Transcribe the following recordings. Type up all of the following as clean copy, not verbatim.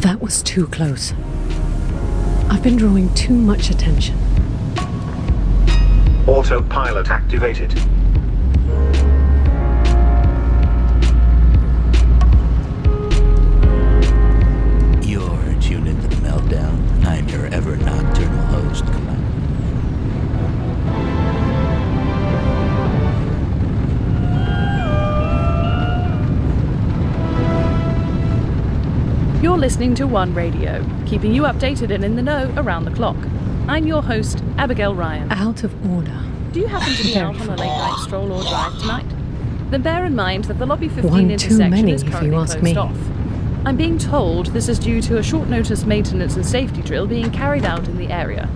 That was too close. I've been drawing too much attention. Autopilot activated. You're tuned into the Meltdown. I'm your ever nocturnal host, Commander. You're listening to One Radio, keeping you updated and in the know around the clock. I'm your host, Abigail Ryan. Out of order. Do you happen to be out on a late-night stroll or drive tonight? Then bear in mind that the Lobby 15 One too intersection many, is if currently you ask closed me. off. I'm being told this is due to a short-notice maintenance and safety drill being carried out in the area.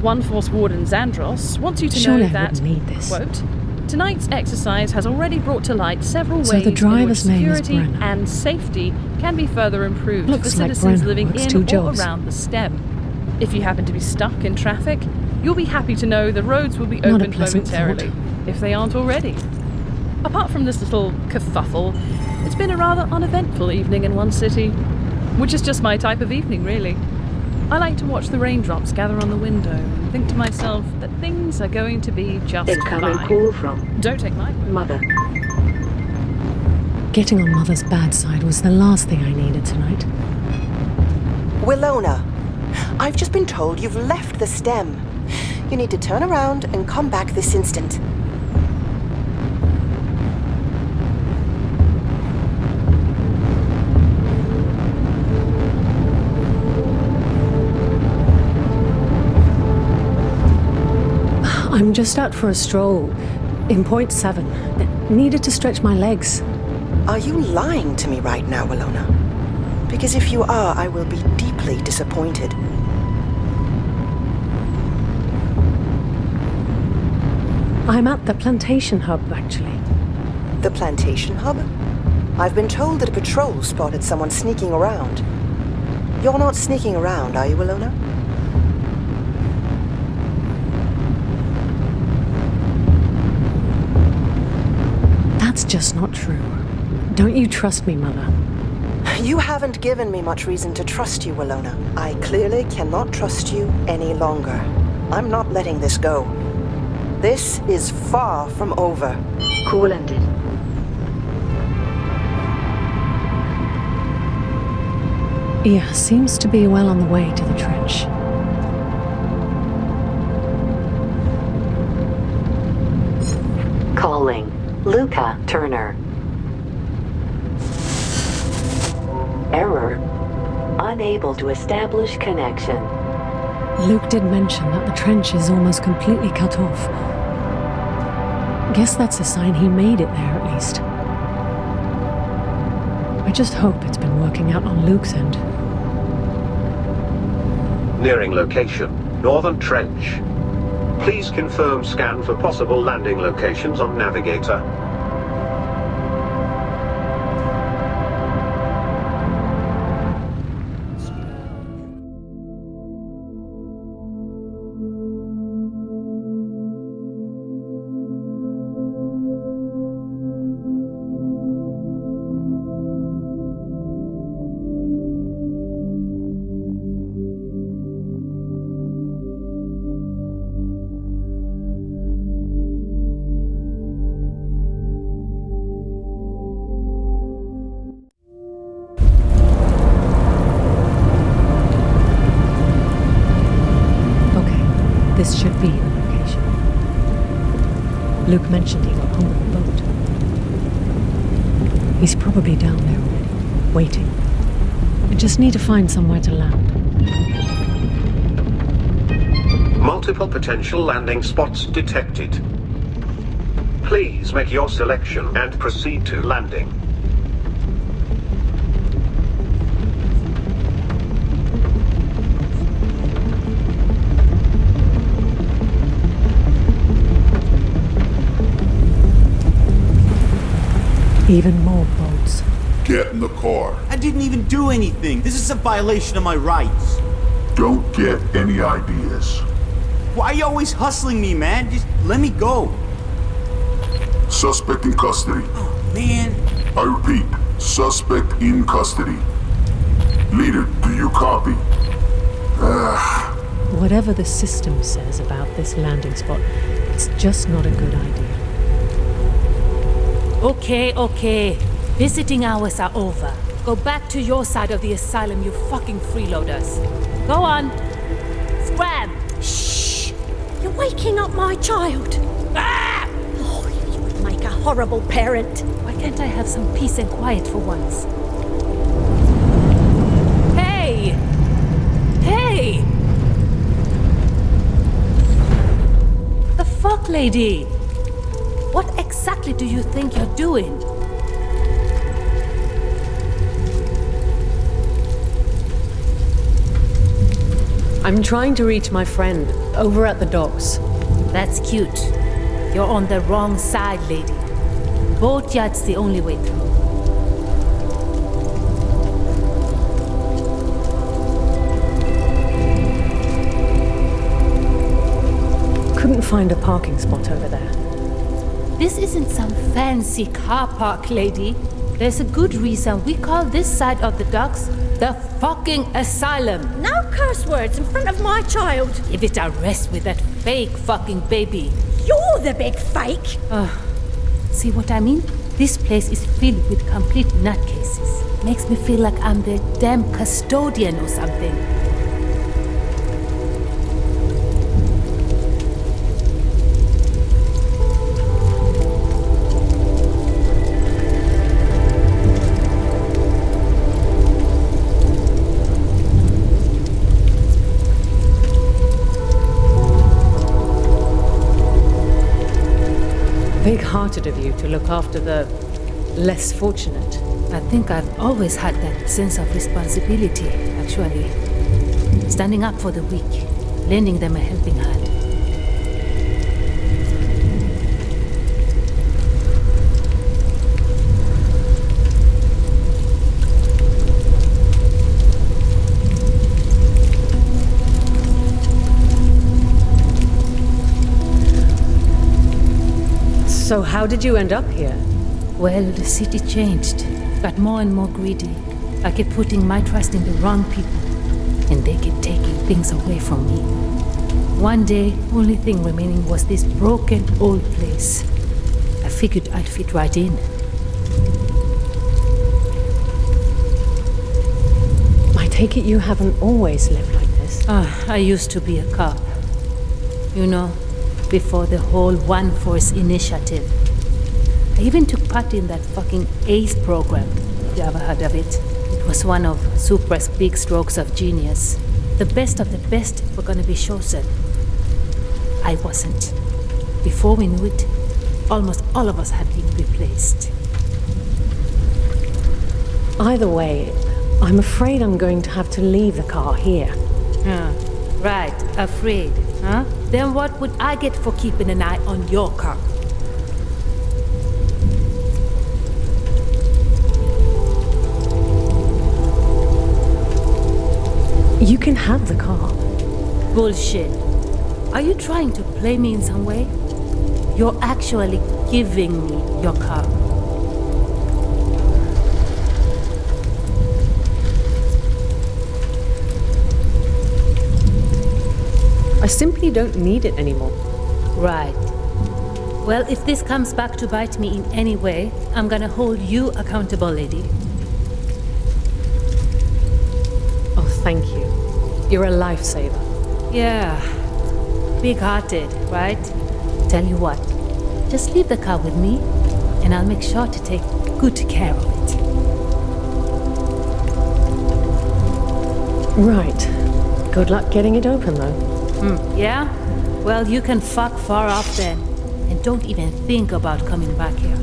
One Force Warden Xandros wants you to Surely know I that, wouldn't need this. quote, tonight's exercise has already brought to light several So ways the in which driver's name is security Brenner. and safety can be further improved Looks for like citizens Brenner living works in two or jobs. around the STEM. If you happen to be stuck in traffic, you'll be happy to know the roads will be Not a opened pleasant momentarily, thought. if they aren't already. Apart from this little kerfuffle, it's been a rather uneventful evening in one city, which is just my type of evening, really. I like to watch the raindrops gather on the window and think to myself that things are going to be just Incoming fine. call from Don't take my word. Mother. Getting on Mother's bad side was the last thing I needed tonight. Willona, I've just been told you've left the STEM. You need to turn around and come back this instant. I'm just out for a stroll in point 7. Needed to stretch my legs. Are you lying to me right now, Willona? Because if you are, I will be deeply disappointed. I'm at the plantation hub, actually. The plantation hub? I've been told that a patrol spotted someone sneaking around. You're not sneaking around, are you, Willona? That's just not true. Don't you trust me, Mother? You haven't given me much reason to trust you, Willona. I clearly cannot trust you any longer. I'm not letting this go. This is far from over. Call ended. Yeah, seems to be well on the way to the trench. Calling Luca Turner. Error. Unable to establish connection. Luke did mention that the trench is almost completely cut off. Guess that's a sign he made it there, at least. I just hope it's been working out on Luke's end. Nearing location, Northern Trench. Please confirm scan for possible landing locations on Navigator. This should be the location. Luke mentioned he got home on the boat. He's probably down there already, waiting. I just need to find somewhere to land. Multiple potential landing spots detected. Please make your selection and proceed to landing. Even more boats. Get in the car. I didn't even do anything. This is a violation of my rights. Don't get any ideas. Why are you always hustling me, man? Just let me go. Suspect in custody. Oh, man. I repeat, suspect in custody. Leader, do you copy? Whatever the system says about this landing spot, it's just not a good idea. Okay. Visiting hours are over. Go back to your side of the asylum, you fucking freeloaders. Go on. Scram! Shh! You're waking up my child. Ah! Oh, you would make a horrible parent. Why can't I have some peace and quiet for once? Hey! The fuck, lady? What exactly do you think you're doing? I'm trying to reach my friend over at the docks. That's cute. You're on the wrong side, lady. Boatyard's the only way through. Couldn't find a parking spot over there. This isn't some fancy car park, lady. There's a good reason we call this side of the docks the fucking asylum. No curse words in front of my child. Give it a rest with that fake fucking baby. You're the big fake. See what I mean? This place is filled with complete nutcases. Makes me feel like I'm the damn custodian or something. Big-hearted of you to look after the less fortunate. I think I've always had that sense of responsibility, actually. Standing up for the weak, lending them a helping hand. So how did you end up here? Well, the city changed. Got more and more greedy. I kept putting my trust in the wrong people, and they kept taking things away from me. One day, only thing remaining was this broken old place. I figured I'd fit right in. I take it you haven't always lived like this. I used to be a cop. You know, before the whole One Force initiative. I even took part in that fucking ACE program, if you ever heard of it. It was one of Supra's big strokes of genius. The best of the best were gonna be chosen. I wasn't. Before we knew it, almost all of us had been replaced. Either way, I'm afraid I'm going to have to leave the car here. Right, afraid, huh? Then what would I get for keeping an eye on your car? You can have the car. Bullshit. Are you trying to play me in some way? You're actually giving me your car. I simply don't need it anymore. Right. Well, if this comes back to bite me in any way, I'm gonna hold you accountable, lady. Oh, thank you. You're a lifesaver. Yeah. Big-hearted, right? Tell you what, just leave the car with me, and I'll make sure to take good care of it. Right. Good luck getting it open, though. Yeah? Well, you can fuck far off then. And don't even think about coming back here.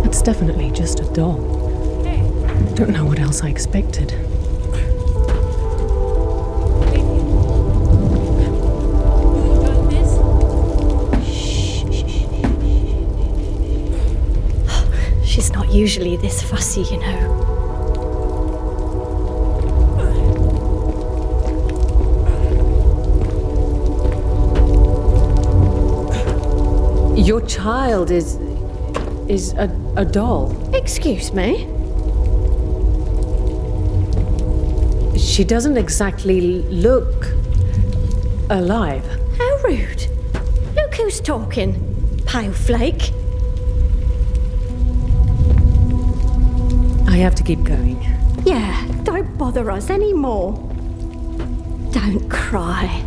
It's definitely just a doll. Don't know what else I expected. She's not usually this fussy, you know. Your child is a doll. Excuse me? She doesn't exactly look alive. How rude. Look who's talking, pale flake. I have to keep going. Yeah, don't bother us anymore. Don't cry.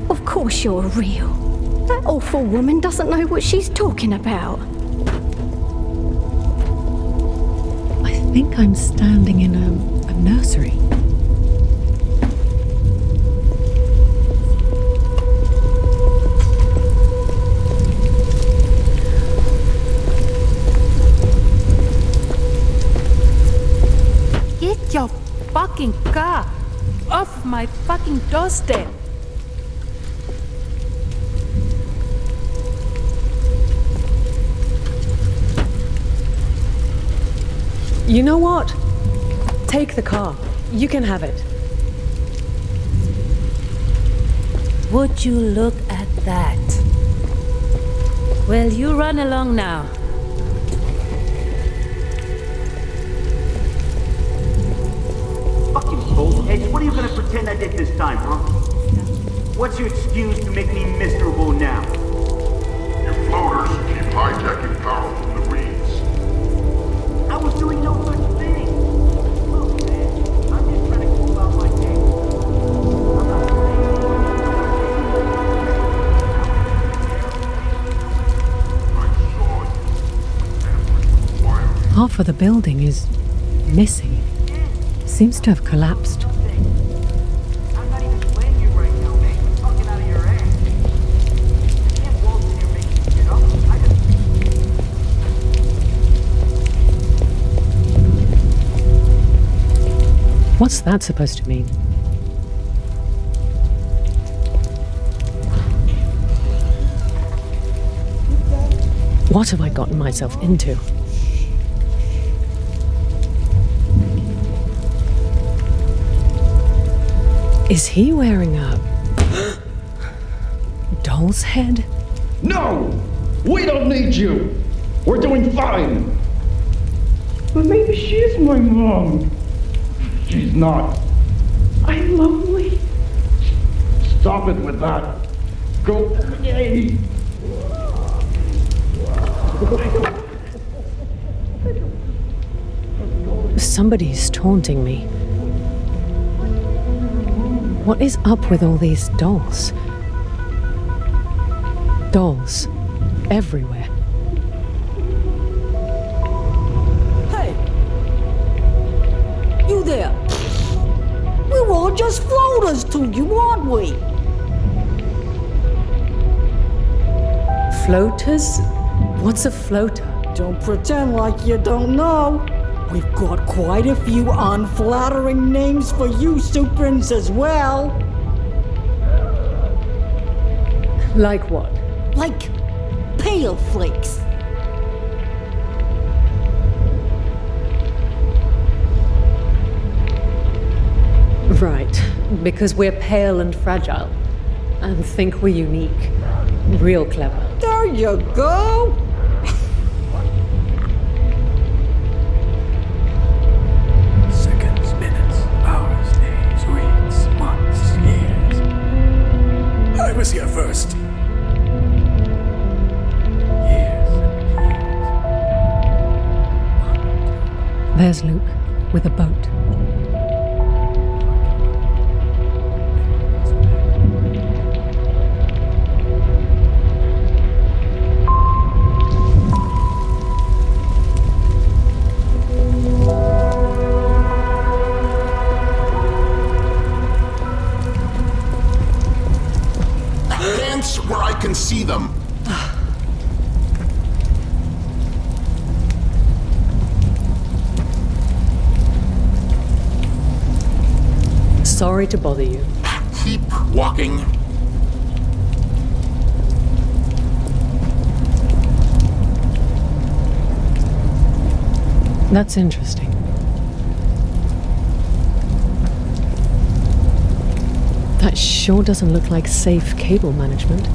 Of course you're real. That awful woman doesn't know what she's talking about. I think I'm standing in a nursery. Get your fucking car off my fucking doorstep. You know what? Take the car. You can have it. Would you look at that? Well, you run along now. Fucking bullheads, what are you gonna pretend I did this time, huh? What's your excuse to make me miserable now? Your floaters keep hijacking power from the reeds. I was doing no such thing. Look, man, I'm just trying to go about my day. I'm not saying. Half of the building is missing. Seems to have collapsed. I'm not even playing you right now, man. You're talking out of your ass. You can't waltz in here making shit up. I just... What's that supposed to mean? What have I gotten myself into? Is he wearing a doll's head? No! We don't need you! We're doing fine! But maybe she is my mom. She's not. I'm lonely. Stop it with that. Go away! Somebody's taunting me. What is up with all these dolls? Dolls everywhere. Hey! You there! We were all just floaters to you, aren't we? Floaters? What's a floater? Don't pretend like you don't know. We've got quite a few unflattering names for you Suprins as well. Like what? Like pale flakes. Right, because we're pale and fragile and think we're unique. Real clever. There you go. Seconds, minutes, hours, days, weeks, months, years. I was here first. There's Luke with a boat. Dance where I can see them. Sorry to bother you. Keep walking. That's interesting. That sure doesn't look like safe cable management.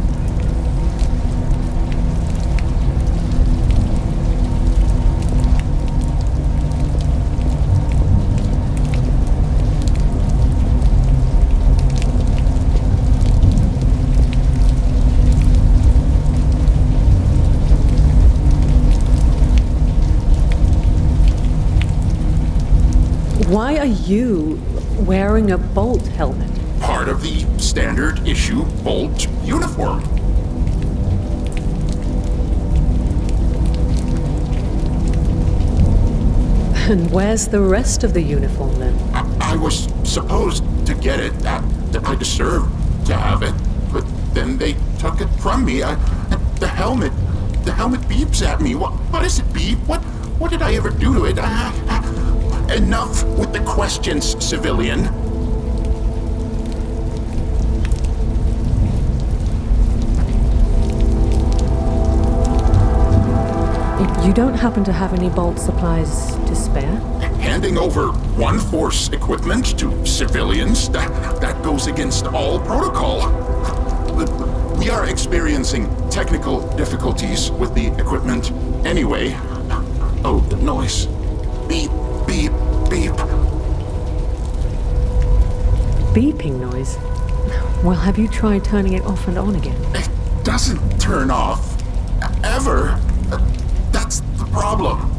Why are you wearing a Bolt helmet? Part of the standard issue Bolt uniform. And where's the rest of the uniform then? I was supposed to get it. I deserved to have it. But then they took it from me. The helmet beeps at me. What does it beep? What did I ever do to it? Enough with the questions, civilian. You don't happen to have any Bolt supplies to spare? Handing over one force equipment to civilians, that goes against all protocol. We are experiencing technical difficulties with the equipment anyway. Oh, the noise. Beep, beep, beep. Beeping noise? Well, have you tried turning it off and on again? It doesn't turn off. Ever. That's the problem.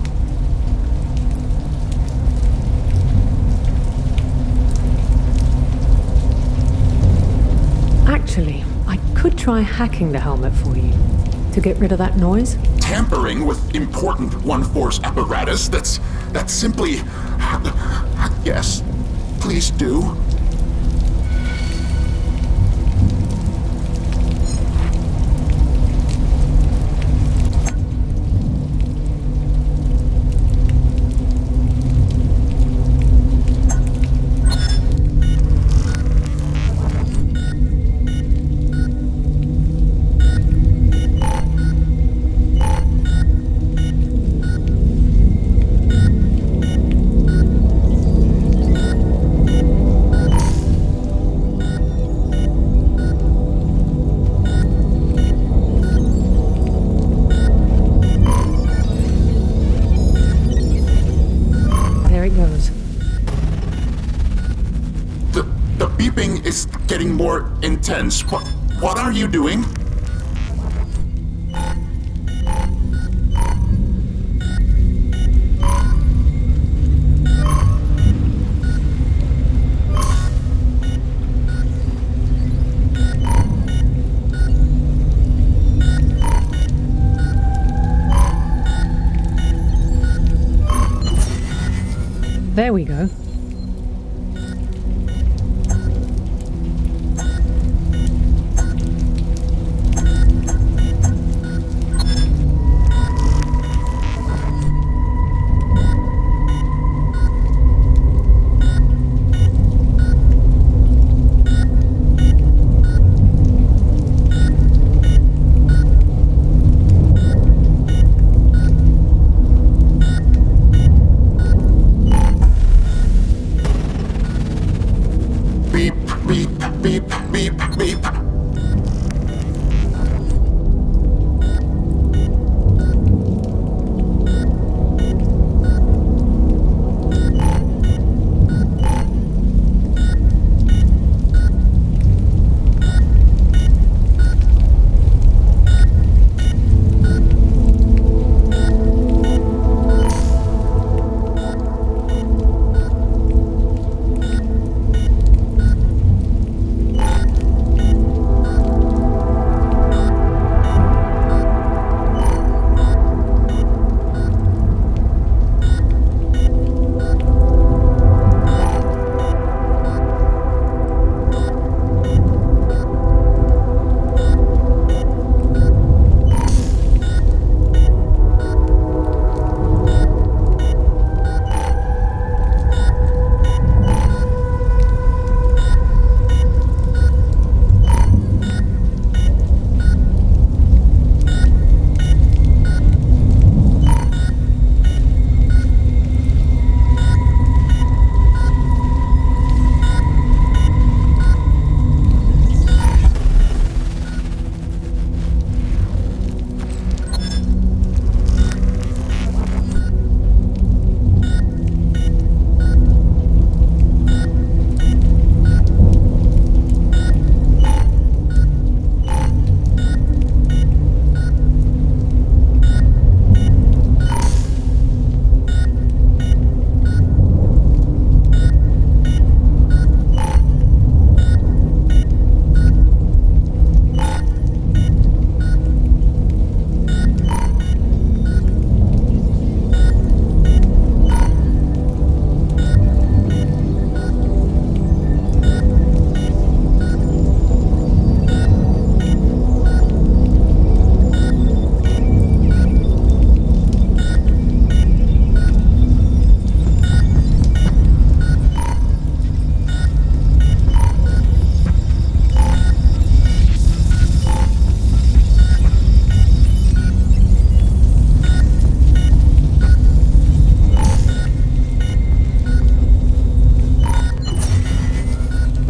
Actually, I could try hacking the helmet for you to get rid of that noise. Tampering with important one-force apparatus, that's simply... Yes, please do. Getting more intense. What are you doing? There we go.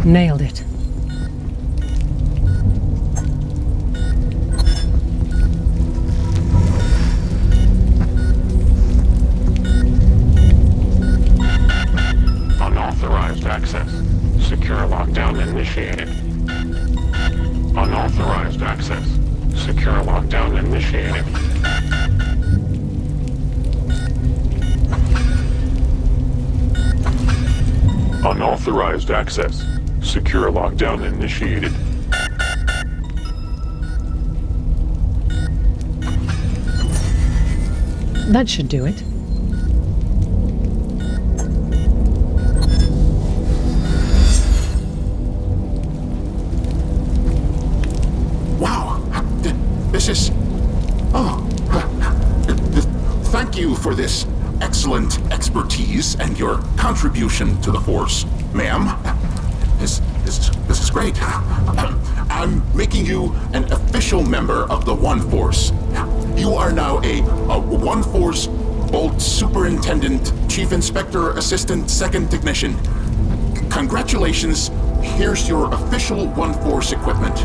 Nailed it. Unauthorized access. Secure lockdown initiated. Unauthorized access. Secure lockdown initiated. Unauthorized access. Secure lockdown initiated. That should do it. Wow. This is... Oh. Thank you for this excellent expertise and your contribution to the Force, ma'am. This is great. I'm making you an official member of the One Force. You are now a One Force Bolt Superintendent, Chief Inspector, Assistant, Second Technician. Congratulations. Here's your official One Force equipment.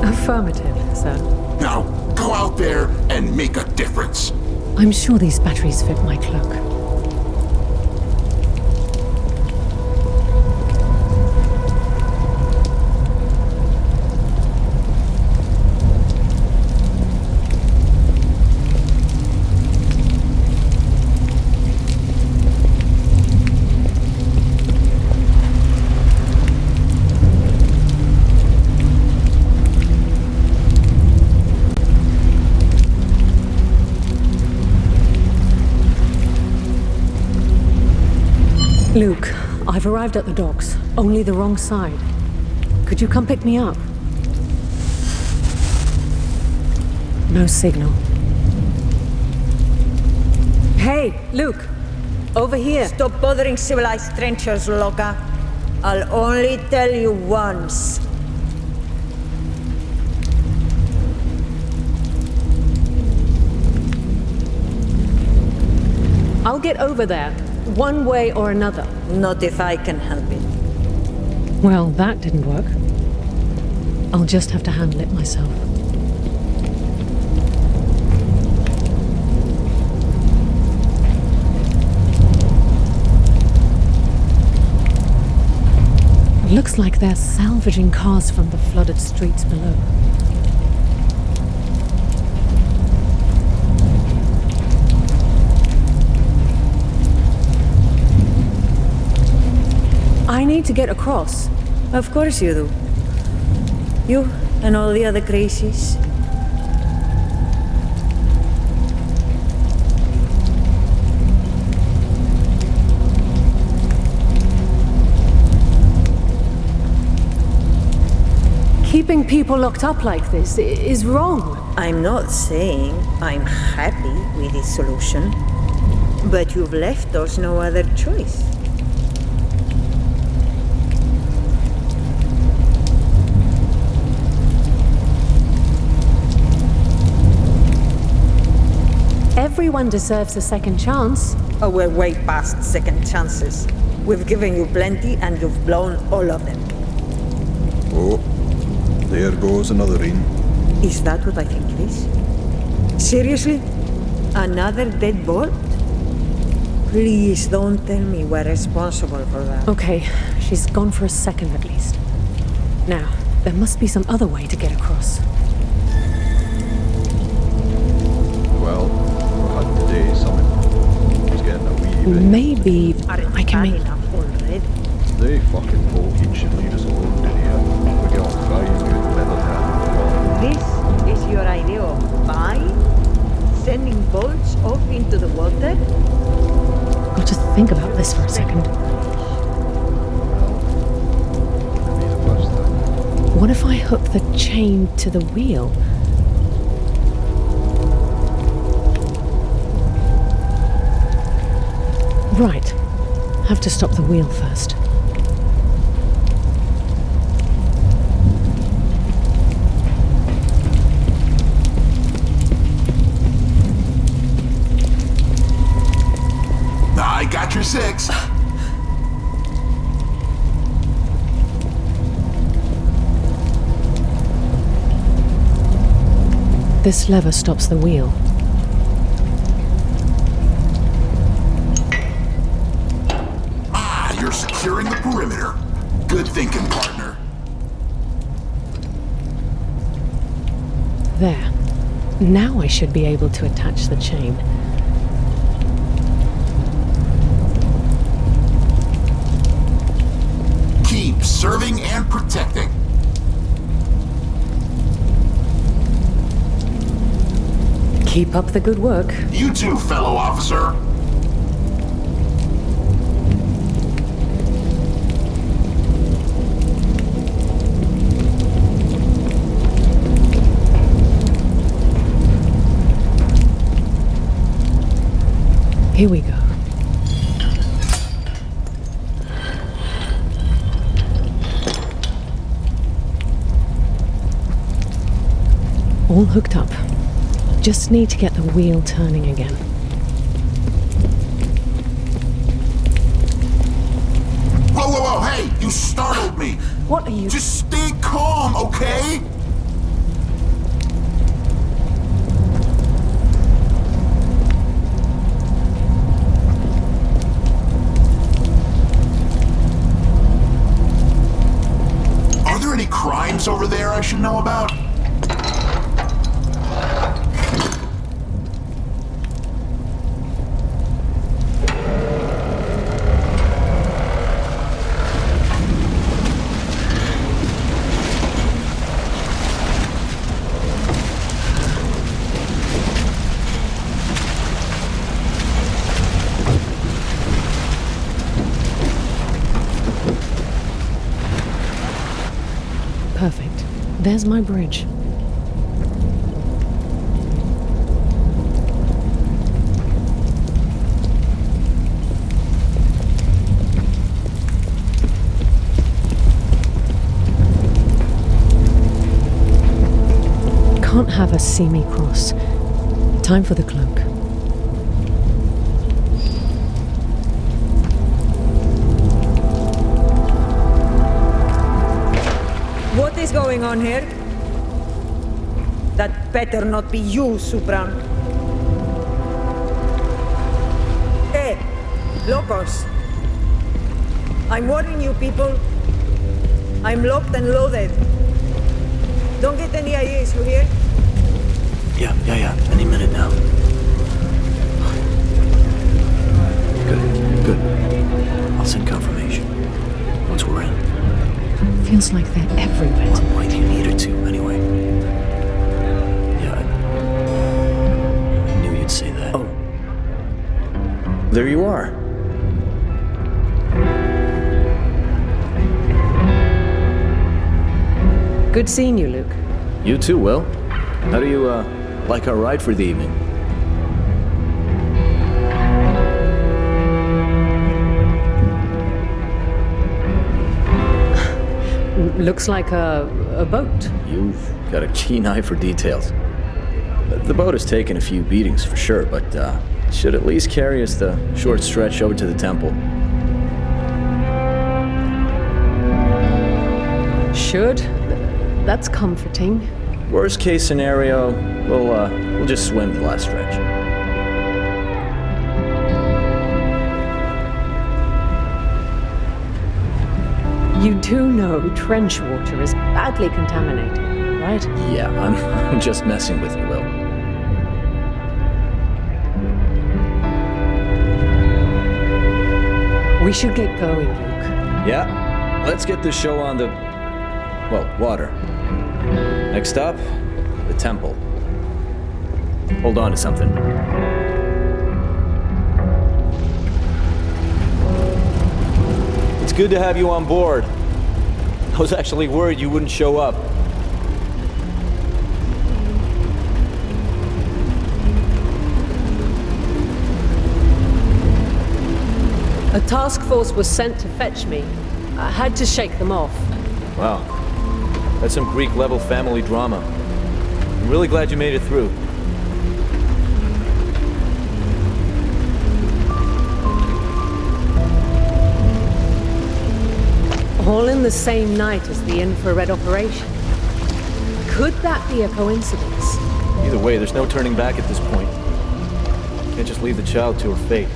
Affirmative, sir. Now, go out there and make a difference. I'm sure these batteries fit my cloak. Luke, I've arrived at the docks. Only the wrong side. Could you come pick me up? No signal. Hey, Luke! Over here! Stop bothering civilized strangers, Luca. I'll only tell you once. I'll get over there, one way or another. Not if I can help it. Well, that didn't work. I'll just have to handle it myself. Looks like they're salvaging cars from the flooded streets below. I need to get across. Of course you do. You and all the other crazies. Keeping people locked up like this is wrong. I'm not saying I'm happy with this solution, but you've left us no other choice. Everyone deserves a second chance. Oh, we're way past second chances. We've given you plenty and you've blown all of them. Oh, there goes another ring. Is that what I think it is? Seriously? Another dead bolt? Please don't tell me we're responsible for that. Okay, she's gone for a second at least. Now, there must be some other way to get across. Well, we had today something. It's getting a wee bit... Maybe I can make... already. They fucking Tolkien should leave us alone in here. We get on fine good Featherhead. This is your idea of fine? Sending bolts off into the water? Got to think about this for a second. What if I hook the chain to the wheel? Right. Have to stop the wheel first. got your 6. This lever stops the wheel. Ah, you're securing the perimeter. Good thinking, partner. There. Now I should be able to attach the chain. Keep serving and protecting. Keep up the good work. You too, fellow officer. Here we go. All hooked up. Just need to get the wheel turning again. Whoa, whoa, whoa, hey! You startled me! What are you... Just stay calm, okay? Are there any crimes over there I should know about? Perfect. There's my bridge. Can't have us see me cross. Time for the cloak. What is going on here? That better not be you, Supran. Hey, locos. I'm warning you people. I'm locked and loaded. Don't get any ideas, you hear? Yeah. Any minute now. Good. I'll send confirmation. Once we're in. Feels like they're everywhere. Why do you need her to, anyway? Yeah, I knew you'd say that. Oh. There you are. Good seeing you, Luke. You too, Will. How do you, like our ride for the evening? Looks like a boat. You've got a keen eye for details. The boat has taken a few beatings for sure, but should at least carry us the short stretch over to the temple. Should? That's comforting. Worst case scenario, we'll just swim the last stretch. You do know trench water is badly contaminated, right? Yeah, I'm just messing with you, Will. We should get going, Luke. Yeah, let's get this show on the, well, water. Next up, the temple. Hold on to something. It's good to have you on board. I was actually worried you wouldn't show up. A task force was sent to fetch me. I had to shake them off. Wow. That's some Greek-level family drama. I'm really glad you made it through. All in the same night as the infrared operation. Could that be a coincidence? Either way, there's no turning back at this point. Can't just leave the child to her fate.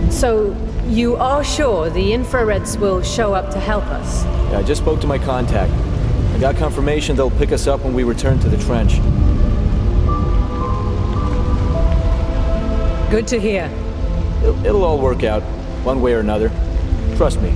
So, you are sure the infrareds will show up to help us? Yeah, I just spoke to my contact. I got confirmation they'll pick us up when we return to the trench. Good to hear. It'll all work out, one way or another. Trust me.